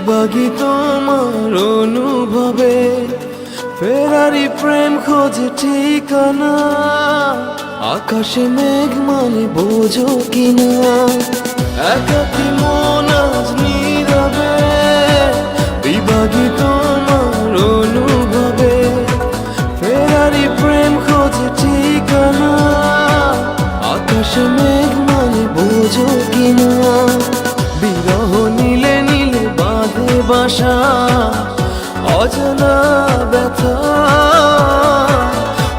বিভাগী তোমার অনুভবে, ফেরারি প্রেম খোঁজে ঠিকানা। আকাশে মেঘ মানে বোঝো কিনা, একাকী মন আজ নীরবে। বিভাগী তোমার অনুভবে, ফেরারি প্রেম খোঁজে ঠিকানা। আকাশে মেঘ মানে বোঝো কিনা, বিরহ নীলে নীলে বাঁধে বাসা। অজানা ব্যথা,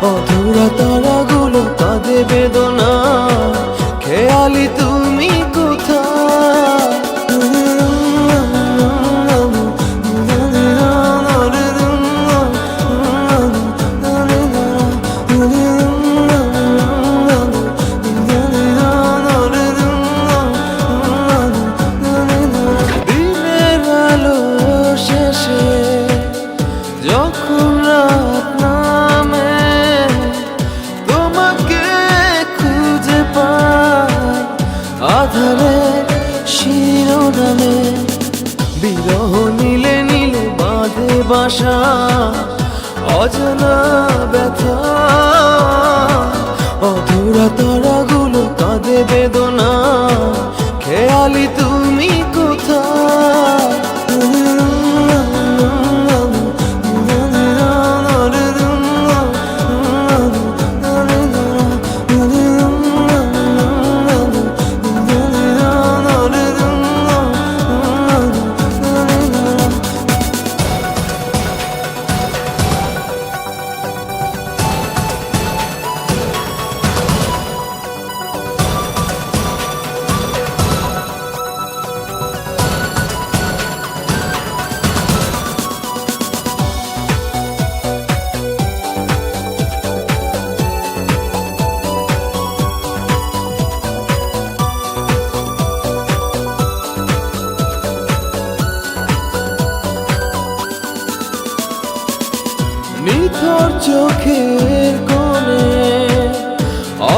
অধুরা তারাগুলো কাঁদে বেদনা। খেয়ালি তুমি কোথায়? দিনের আলো শেষে যখন রাত নামে, তোমাকে খুঁজে পাই আধারের শিরোনামে। বিরহ নীলে নীলে বাঁধে বাসা, অজানা ব্যথা, অধুরা তারাগুলো কাঁদে বেদনা। খেয়ালি তুমি কোথায়? নিথর চোখের কোণে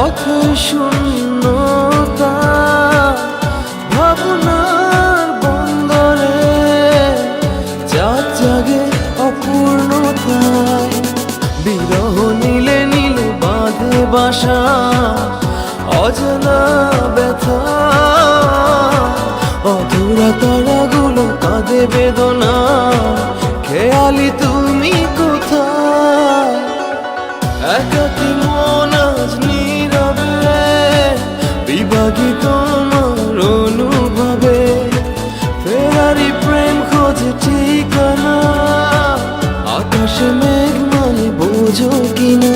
অথৈ শূন্যতা, ভাবনার বন্দরে চাঁদ জাগে অপূর্ণতায়। বিরহ নীলে নীলে বাঁধে বাসা, অজানা ব্যথা, অধুরা তারাগুলো কাঁদে বেদনা। খেয়ালি তুমি কোথায়? একাকী মন আজ নীরবে। বিভাগী তোমার অনুভবে, ফেরারি প্রেম খোঁজে ঠিকানা। আকাশে মেঘ মানে বোঝো কিনা,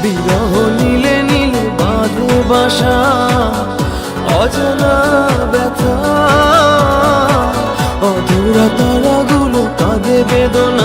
বিরহ নীলে নীলে বাঁধে বাসা। অজানা ব্যথা, অধুরা তারাগুলো কাঁদে বেদনা।